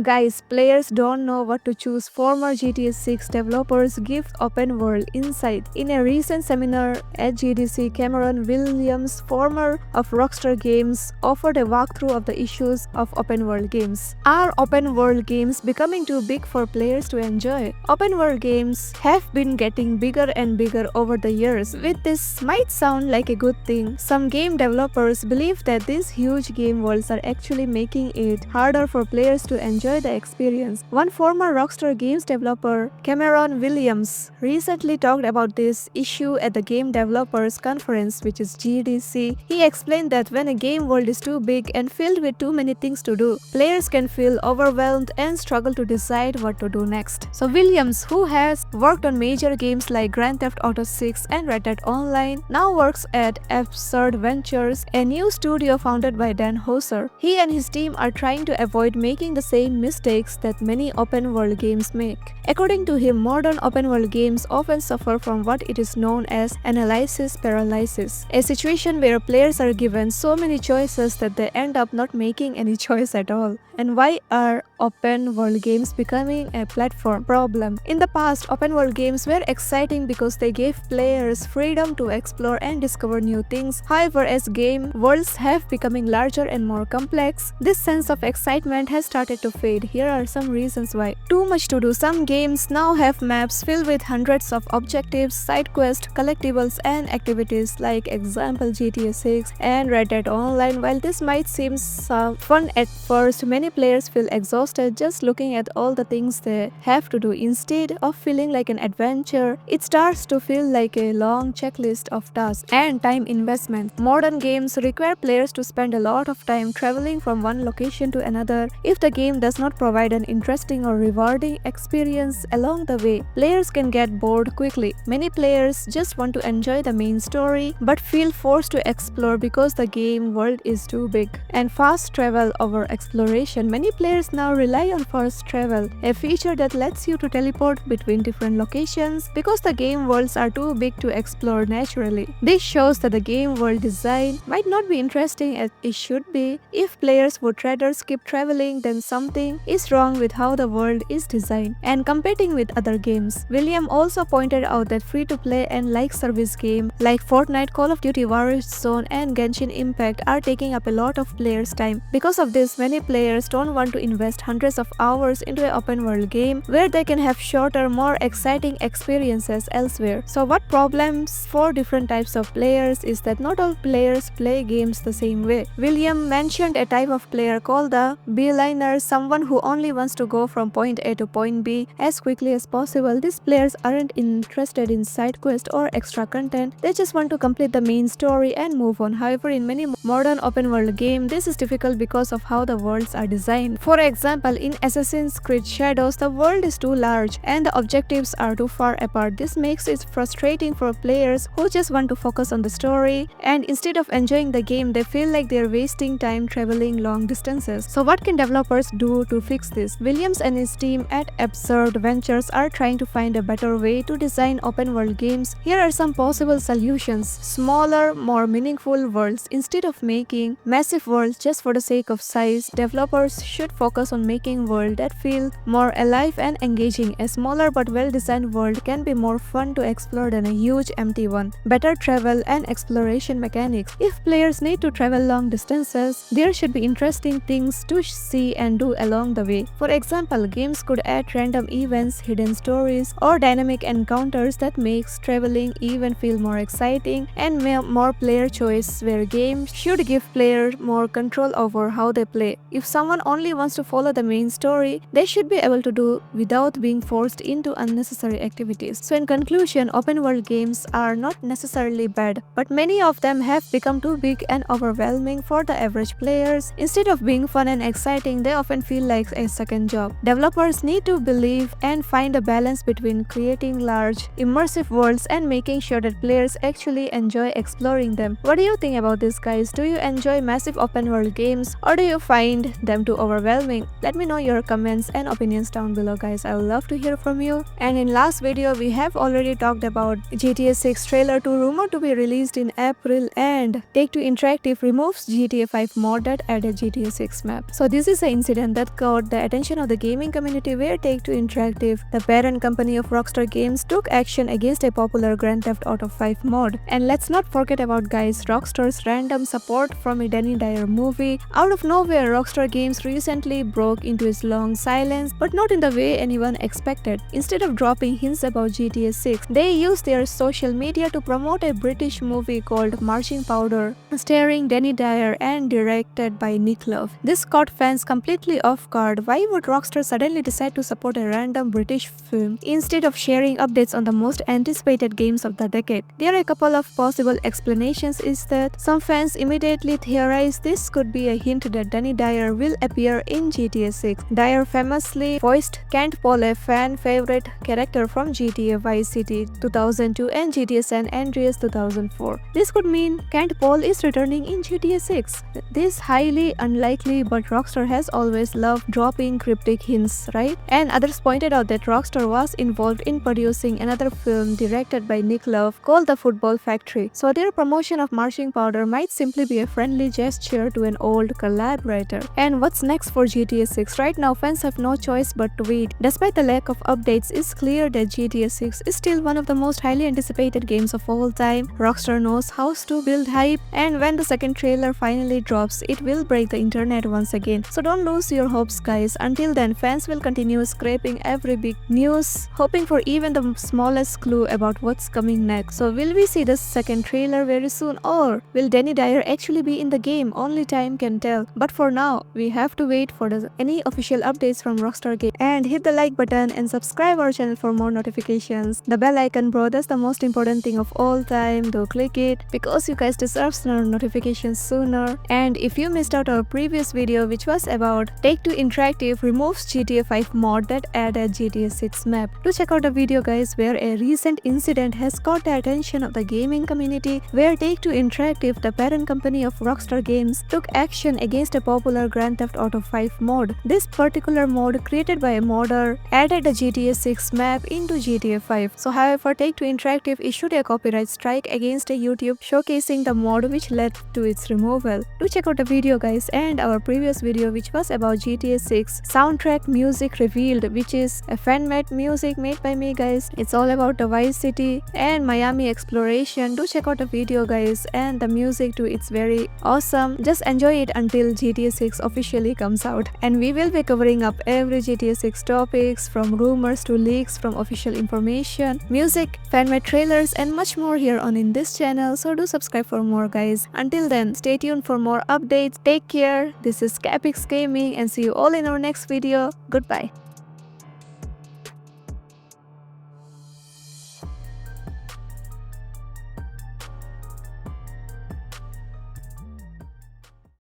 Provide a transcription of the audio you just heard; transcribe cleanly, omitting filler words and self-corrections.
Guys, players don't know what to choose. Former GTA 6 developers give open world insight. In a recent seminar at GDC, Cameron Williams, former of Rockstar Games, offered a walkthrough of the issues of open world games. Are open world games becoming too big for players to enjoy? Open world games have been getting bigger and bigger over the years. With this might sound like a good thing, some game developers believe that these huge game worlds are actually making it harder for players to enjoy the experience. One former Rockstar Games developer, Cameron Williams, recently talked about this issue at the Game Developers Conference, which is GDC. He explained that when a game world is too big and filled with too many things to do, players can feel overwhelmed and struggle to decide what to do next. So Williams, who has worked on major games like Grand Theft Auto 6 and Red Dead Online, now works at Absurd Ventures, a new studio founded by Dan Houser. He and his team are trying to avoid making the same mistakes that many open world games make. According to him, modern open world games often suffer from what it is known as analysis paralysis, a situation where players are given so many choices that they end up not making any choice at all. And why are open world games becoming a platform problem? In the past, open world games were exciting because they gave players freedom to explore and discover new things. However, as game worlds have becoming larger and more complex, this sense of excitement has started to fade. Here are some reasons why. Too much to do. Some games now have maps filled with hundreds of objectives, side quests, collectibles, and activities, like example GTA 6 and Red Dead Online. While this might seem fun at first, many players feel exhausted just looking at all the things they have to do. Instead of feeling like an adventure, it starts to feel like a long checklist of tasks and time investment. Modern games require players to spend a lot of time traveling from one location to another. If the game does not provide an interesting or rewarding experience along the way, players can get bored quickly. Many players just want to enjoy the main story but feel forced to explore because the game world is too big. And fast travel over exploration. Many players now rely on fast travel, a feature that lets you to teleport between different locations because the game worlds are too big to explore naturally. This shows that the game world design might not be interesting as it should be. If players would rather skip traveling, then something is wrong with how the world is designed and competing with other games. William also pointed out that free-to-play and like service games like Fortnite, Call of Duty Warzone, and Genshin Impact are taking up a lot of players' time. Because of this, many players don't want to invest hundreds of hours into an open world game where they can have shorter, more exciting experiences elsewhere. So what problems for different types of players is that not all players play games the same way. William mentioned a type of player called the beeliner, someone who only wants to go from point A to point B as quickly as possible. These players aren't interested in side quests or extra content, they just want to complete the main story and move on. However, in many modern open world games, this is difficult because of how the worlds are designed. For example, in Assassin's Creed Shadows, the world is too large and the objectives are too far apart. This makes it frustrating for players who just want to focus on the story, and instead of enjoying the game, they feel like they're wasting time traveling long distances. So what can developers do to fix this? Williams and his team at Absurd Ventures are trying to find a better way to design open world games. Here are some possible solutions. Smaller, more meaningful worlds. Instead of making massive worlds just for the sake of size, developers should focus on making worlds that feel more alive and engaging. A smaller but well-designed world can be more fun to explore than a huge empty one. Better travel and exploration mechanics. If players need to travel long distances, there should be interesting things to see and do along the way. For example, games could add random events, hidden stories, or dynamic encounters that makes traveling even feel more exciting, and more player choice, where games should give players more control over how they play. If someone only wants to follow the main story, they should be able to do without being forced into unnecessary activities. So in conclusion, open world games are not necessarily bad, but many of them have become too big and overwhelming for the average players. Instead of being fun and exciting, they often feel like a second job. Developers need to believe and find a balance between creating large, immersive worlds and making sure that players actually enjoy exploring them. What do you think about this, guys? Do you enjoy massive open world games, or do you find them too overwhelming? Let me know your comments and opinions down below, guys. I would love to hear from you. And in last video, we have already talked about GTA 6 trailer to rumored to be released in April, and Take-Two Interactive removes GTA 5 mod that added GTA 6 map. So this is an incident that both caught the attention of the gaming community, where Take-Two Interactive, the parent company of Rockstar Games, took action against a popular Grand Theft Auto 5 mod. And let's not forget about guys Rockstar's random support from a Danny Dyer movie. Out of nowhere, Rockstar Games recently broke into its long silence, but not in the way anyone expected. Instead of dropping hints about GTA 6, they used their social media to promote a British movie called Marching Powder, starring Danny Dyer and directed by Nick Love. This caught fans completely off guard. Why would Rockstar suddenly decide to support a random British film instead of sharing updates on the most anticipated games of the decade? There are a couple of possible explanations. Is that some fans immediately theorized this could be a hint that Danny Dyer will appear in GTA 6. Dyer famously voiced Kent Paul, a fan favorite character from GTA Vice City 2002 and GTA San Andreas 2004. This could mean Kent Paul is returning in GTA 6. This is highly unlikely, but Rockstar has always loved dropping cryptic hints, right? And others pointed out that Rockstar was involved in producing another film directed by Nick Love called The Football Factory. So their promotion of Marching Powder might simply be a friendly gesture to an old collaborator. And what's next for GTA 6? Right now, fans have no choice but to wait. Despite the lack of updates, it's clear that GTA 6 is still one of the most highly anticipated games of all time. Rockstar knows how to build hype, and when the second trailer finally drops, it will break the internet once again. So don't lose your hopes, guys. Until then, fans will continue scraping every big news, hoping for even the smallest clue about what's coming next. So will we see the second trailer very soon, or will Danny Dyer actually be in the game? Only time can tell. But for now, we have to wait for any official updates from Rockstar Games. And hit the like button and subscribe our channel for more notifications. The bell icon, bro, that's the most important thing of all time. Do click it because you guys deserve notifications sooner. And if you missed out our previous video, which was about Take-Two Interactive removes GTA 5 mod that added GTA 6 map, do check out the video, guys, where a recent incident has caught the attention of the gaming community, where Take-Two Interactive, the parent company of Rockstar Games, took action against a popular Grand Theft Auto 5 mod. This particular mod, created by a modder, added the GTA 6 map into GTA 5. So however, Take-Two Interactive issued a copyright strike against a YouTube showcasing the mod, which led to its removal. Do check out the video, guys, and our previous video, which was about GTA 6 soundtrack music revealed, which is a fan-made music made by me, guys. It's all about the Vice City and Miami exploration. Do check out the video, guys, and the music too, it's very awesome. Just enjoy it until GTA 6 officially comes out, and we will be covering up every GTA 6 topics, from rumors to leaks, from official information, music, fan-made trailers, and much more here on in this channel. So do subscribe for more, guys. Until then, stay tuned for more updates. Take care. This is Capix Gaming, and see you all in our next video. Goodbye.